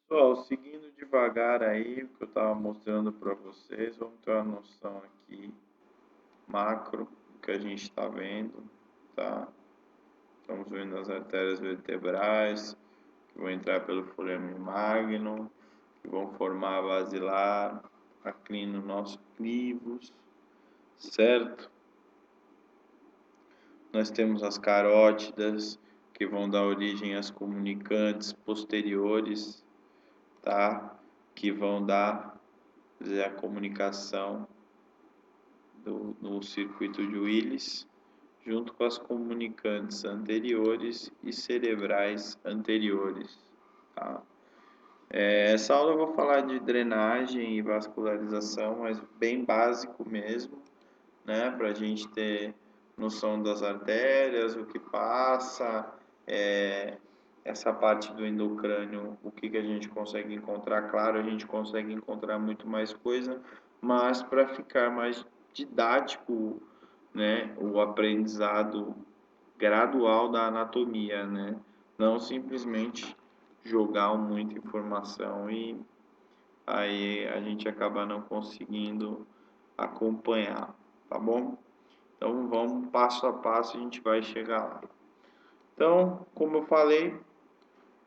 Pessoal, seguindo devagar aí o que eu estava mostrando para vocês, vamos ter uma noção aqui macro do que a gente está vendo, tá? Estamos vendo as artérias vertebrais que vão entrar pelo foramen magnum, que vão formar a basilar, aqui no nosso clivus, certo? Nós temos as carótidas que vão dar origem às comunicantes posteriores, tá? Que vão dar a comunicação no circuito de Willis, junto com as comunicantes anteriores e cerebrais anteriores. Tá? Essa aula eu vou falar de drenagem e vascularização, mas bem básico mesmo, né? Para a gente ter noção das artérias, o que passa, essa parte do endocrânio, o que a gente consegue encontrar. Claro, a gente consegue encontrar muito mais coisa, mas para ficar mais didático, né, o aprendizado gradual da anatomia, né? Não simplesmente jogar muita informação e aí a gente acaba não conseguindo acompanhar, tá bom? Então vamos passo a passo, a gente vai chegar lá. Então, como eu falei,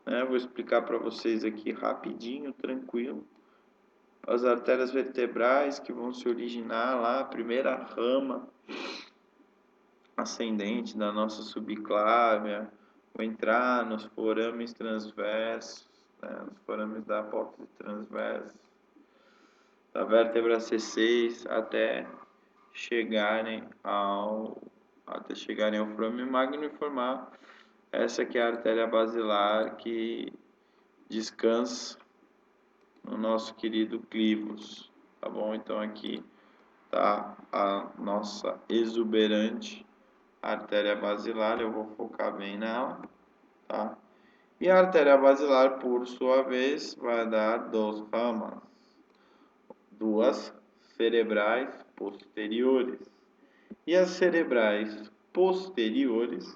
né, vou explicar para vocês aqui rapidinho, tranquilo. As artérias vertebrais que vão se originar lá, a primeira rama ascendente da nossa subclávia, vou entrar nos forames transversos, né, nos forames da apófise transversa, da vértebra C6 até chegarem ao foramen magnum e formar essa que é a artéria basilar que descansa no nosso querido clivus, tá bom? Então aqui tá a nossa exuberante artéria basilar, eu vou focar bem nela, tá? E a artéria basilar, por sua vez, vai dar duas ramas, duas cerebrais posteriores. E as cerebrais posteriores,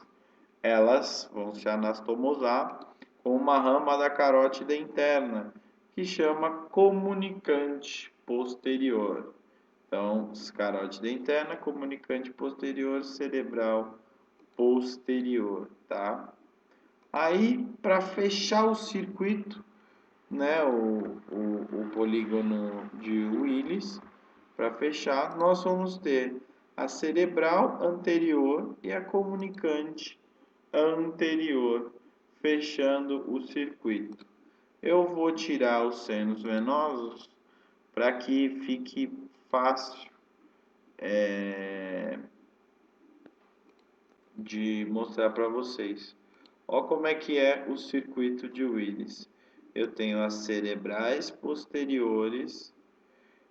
elas vão se anastomosar com uma rama da carótida interna, que chama comunicante posterior. Então, carótida interna, comunicante posterior, cerebral posterior, tá? Aí, para fechar o circuito, né, o polígono de Willis, para fechar, nós vamos ter a cerebral anterior e a comunicante anterior, fechando o circuito. Eu vou tirar os senos venosos para que fique fácil de mostrar para vocês. Olha como é que é o circuito de Willis. Eu tenho as cerebrais posteriores,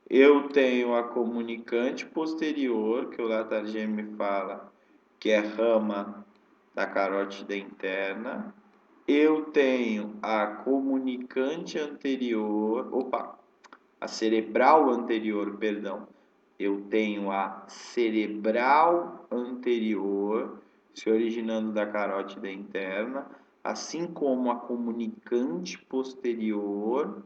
eu tenho a comunicante posterior, que o Latarjet me fala que é rama da carótida interna. Eu tenho a comunicante anterior, a cerebral anterior, perdão. Eu tenho a cerebral anterior, se originando da carótida interna, assim como a comunicante posterior,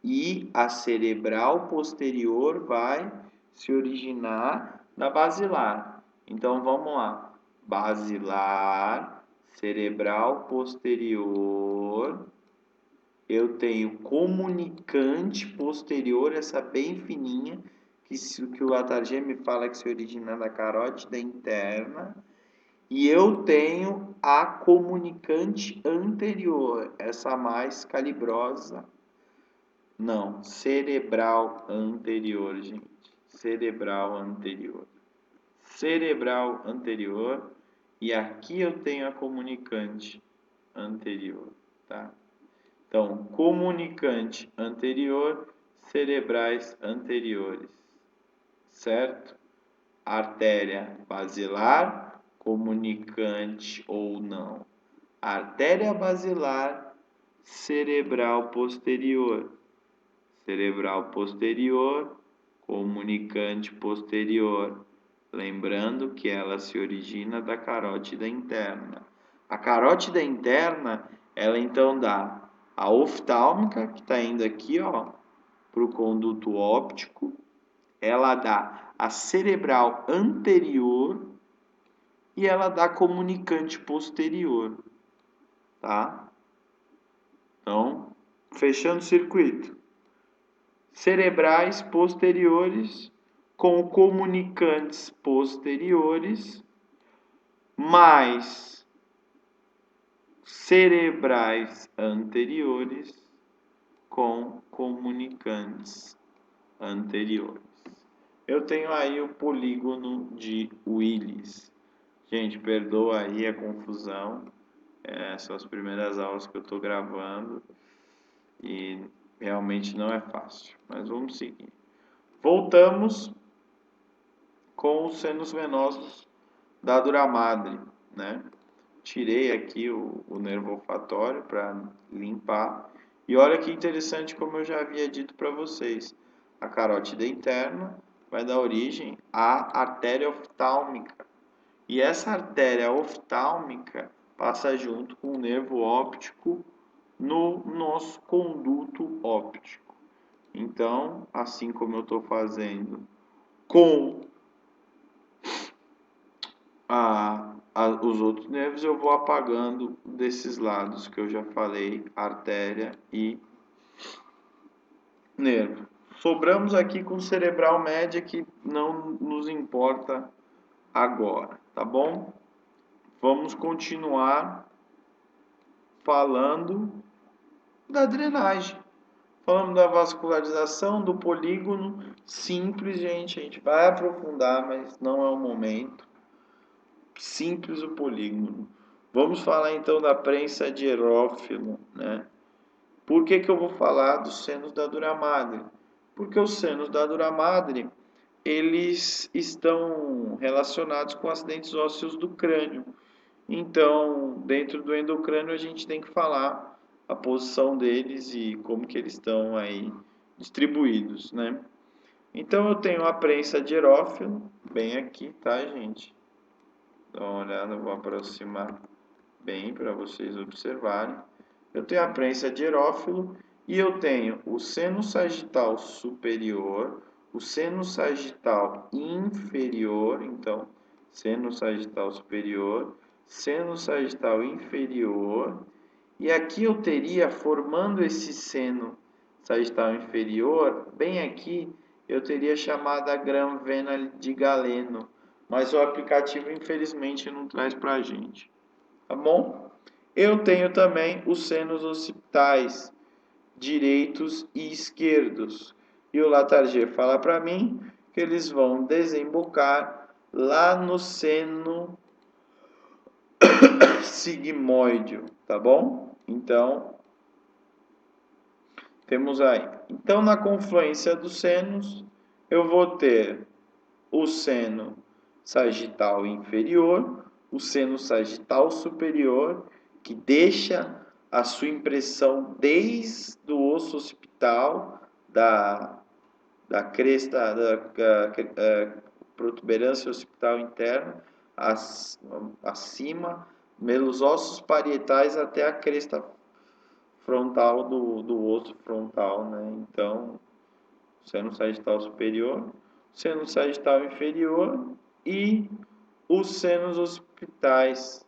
e a cerebral posterior vai se originar da basilar. Então vamos lá: basilar, cerebral posterior. Eu tenho comunicante posterior, essa bem fininha, que o Latarjet me fala que se origina da carótida interna. E eu tenho a comunicante anterior, essa mais calibrosa. Não, cerebral anterior, gente. Cerebral anterior. Cerebral anterior. E aqui eu tenho a comunicante anterior, tá? Então, comunicante anterior, cerebrais anteriores, certo? Artéria basilar, comunicante ou não. Artéria basilar, cerebral posterior. Cerebral posterior, comunicante posterior. Lembrando que ela se origina da carótida interna. A carótida interna, ela então dá A oftálmica, que está indo aqui, ó, para o conduto óptico, ela dá a cerebral anterior e ela dá comunicante posterior, tá? Então, fechando o circuito. Cerebrais posteriores com comunicantes posteriores mais cerebrais anteriores com comunicantes anteriores. Eu tenho aí o polígono de Willis. Gente, perdoa aí a confusão. São as primeiras aulas que eu estou gravando e realmente não é fácil. Mas vamos seguir. Voltamos com os senos venosos da dura madre, né? Tirei aqui o nervo olfatório para limpar. E olha que interessante, como eu já havia dito para vocês. A carótida interna vai dar origem à artéria oftálmica. E essa artéria oftálmica passa junto com o nervo óptico no nosso conduto óptico. Então, assim como eu estou fazendo com os outros nervos, eu vou apagando desses lados que eu já falei, artéria e nervo. Sobramos aqui com cerebral média, que não nos importa agora, tá bom? Vamos continuar falando da drenagem. Falamos da vascularização, do polígono simples, gente. A gente vai aprofundar, mas não é o momento. Simples o polígono. Vamos falar então da prensa de Erófilo, né? Por que eu vou falar dos senos da dura madre? Porque os senos da dura madre, eles estão relacionados com acidentes ósseos do crânio. Então, dentro do endocrânio, a gente tem que falar a posição deles e como que eles estão aí distribuídos, né? Então, eu tenho a prensa de Erófilo, bem aqui, tá, gente? Dá uma olhada, eu vou aproximar bem para vocês observarem. Eu tenho a prensa de Erófilo e eu tenho o seno sagital superior, o seno sagital inferior, então, seno sagital superior, seno sagital inferior, e aqui eu teria, formando esse seno sagital inferior, bem aqui, eu teria chamado a gram-vena de Galeno, mas o aplicativo infelizmente não traz para a gente, tá bom? Eu tenho também os senos occipitais, direitos e esquerdos, e o Latarjet fala para mim que eles vão desembocar lá no seno sigmoide, tá bom? Então, temos aí. Então, na confluência dos senos, eu vou ter o seno sagital inferior, o seno sagital superior, que deixa a sua impressão desde o osso occipital, da cresta, da protuberância occipital interna, acima, pelos ossos parietais até a cresta frontal do osso frontal, né? Então, seno sagital superior, seno sagital inferior e os senos occipitais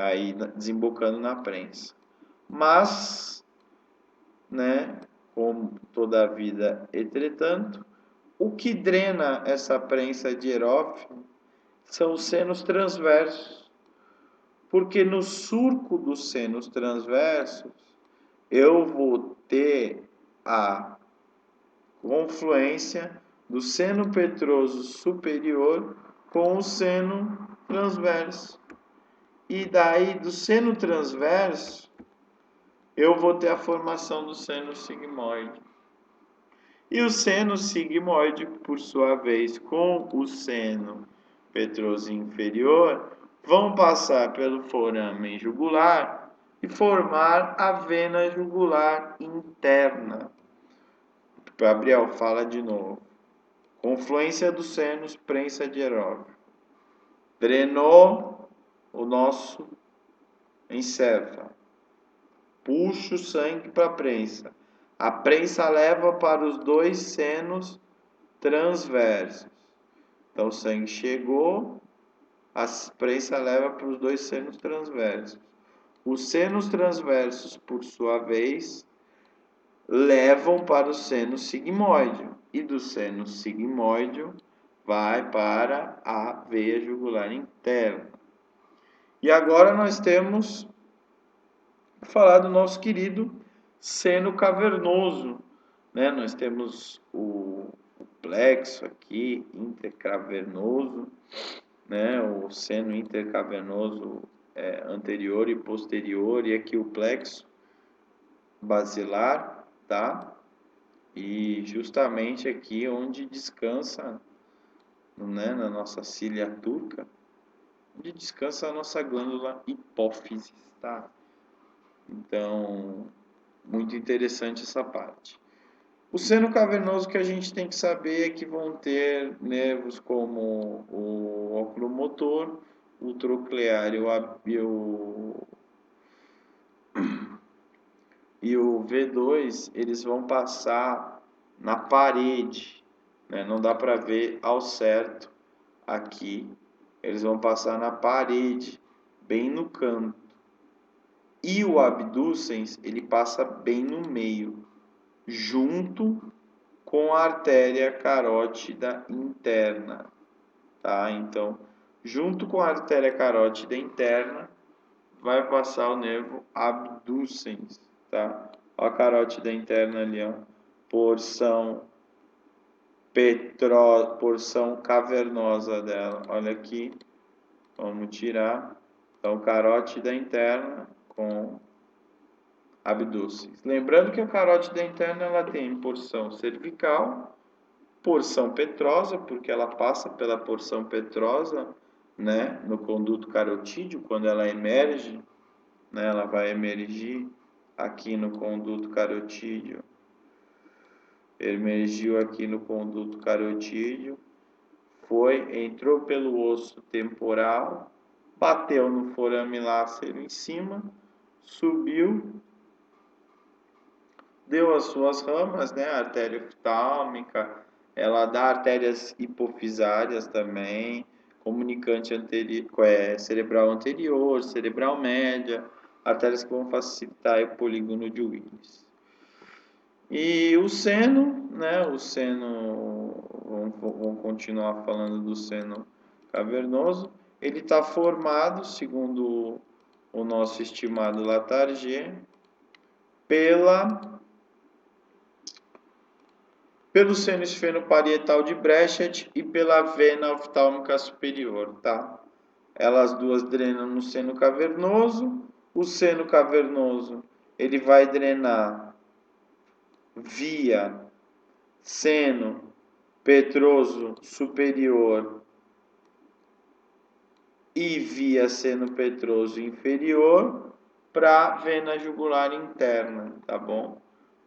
aí desembocando na prensa. Mas, né, como toda a vida, entretanto, o que drena essa prensa de Erófilo são os senos transversos, porque no surco dos senos transversos eu vou ter a confluência do seno petroso superior com o seno transverso. E daí do seno transverso eu vou ter a formação do seno sigmoide. E o seno sigmoide, por sua vez, com o seno petroso inferior, vão passar pelo foramen jugular e formar a vena jugular interna. Gabriel, fala de novo. Confluência dos senos, prensa de Erófilo. Drenou o nosso encéfalo. puxa o sangue para a prensa. A prensa leva para os dois senos transversos. Então, o sangue chegou, a prensa leva para os dois senos transversos. Os senos transversos, por sua vez, levam para o seno sigmoide. E do seno sigmoide vai para a veia jugular interna. E agora nós temos que falar do nosso querido seno cavernoso, né? Nós temos o plexo aqui, intercavernoso, né? O seno intercavernoso anterior e posterior, e aqui o plexo basilar, tá? E justamente aqui onde descansa, né, na nossa cília turca, onde descansa a nossa glândula hipófise, tá? Então, muito interessante essa parte. O seno cavernoso que a gente tem que saber é que vão ter nervos como o oculomotor, o troclear e o V2, eles vão passar na parede, né? Não dá para ver ao certo aqui, eles vão passar na parede, bem no canto. E o abducens, ele passa bem no meio, junto com a artéria carótida interna, tá? Então, junto com a artéria carótida interna, vai passar o nervo abducens, tá? Ó a carótida interna ali, ó, porção cavernosa dela, olha aqui, vamos tirar, então carótida interna com abdúceis. Lembrando que a carótida interna ela tem porção cervical, porção petrosa, porque ela passa pela porção petrosa, né, no conduto carotídeo, quando ela emerge, né, ela vai emergir aqui no conduto carotídeo, emergiu aqui no conduto carotídeo, entrou pelo osso temporal, bateu no forame láceo em cima, subiu, deu as suas ramas, né, a artéria oftálmica, ela dá artérias hipofisárias também, comunicante cerebral anterior, cerebral média, artérias que vão facilitar o polígono de Willis. E o seno, né, vamos continuar falando do seno cavernoso, ele está formado, segundo o nosso estimado Latarjet, pelo seno esfenoparietal de Breschet e pela vena oftálmica superior, tá? Elas duas drenam no seno cavernoso. O seno cavernoso, ele vai drenar via seno petroso superior e via seno petroso inferior para vena jugular interna, tá bom?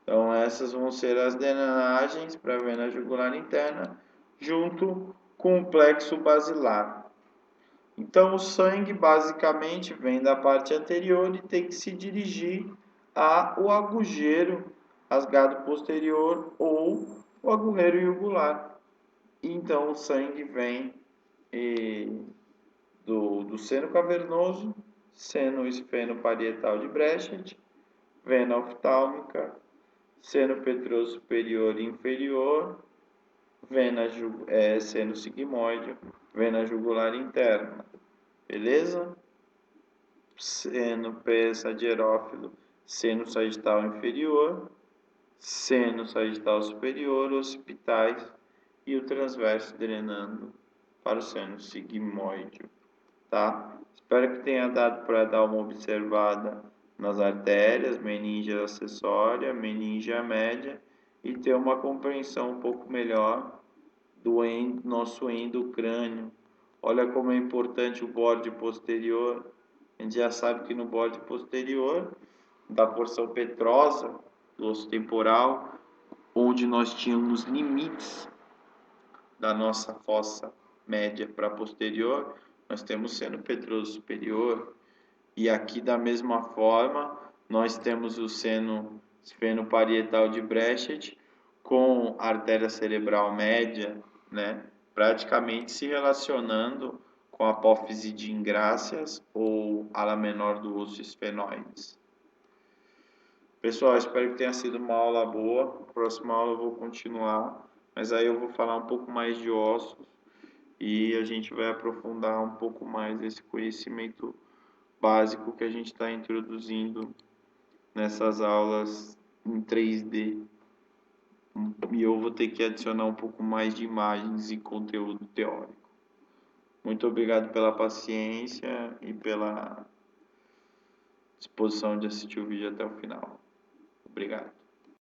Então, essas vão ser as drenagens para a vena jugular interna, junto com o plexo basilar. Então, o sangue basicamente vem da parte anterior e tem que se dirigir ao agujeiro rasgado posterior ou o agujeiro jugular. Então, o sangue vem do seno cavernoso, seno esfenoparietal de Breschet, vena oftálmica, seno petroso superior e inferior, seno sigmoide, vena jugular interna, beleza? Seno sagittal, seno sagital inferior, seno sagital superior, occipitais e o transverso drenando para o seno sigmoide, tá? Espero que tenha dado para dar uma observada nas artérias, meninge acessória, meninge média, e ter uma compreensão um pouco melhor do nosso endocrânio. Olha como é importante o borde posterior. A gente já sabe que no borde posterior, da porção petrosa do osso temporal, onde nós tínhamos limites da nossa fossa média para posterior, nós temos seno petroso superior, e aqui da mesma forma nós temos o seno esfenoparietal de Breschet com a artéria cerebral média, né, praticamente se relacionando com a apófise de Ingrácias ou ala menor do osso esfenoides. Pessoal, espero que tenha sido uma aula boa. Próxima aula eu vou continuar, mas aí eu vou falar um pouco mais de ossos e a gente vai aprofundar um pouco mais esse conhecimento básico que a gente está introduzindo nessas aulas em 3D. E eu vou ter que adicionar um pouco mais de imagens e conteúdo teórico. Muito obrigado pela paciência e pela disposição de assistir o vídeo até o final. Obrigado.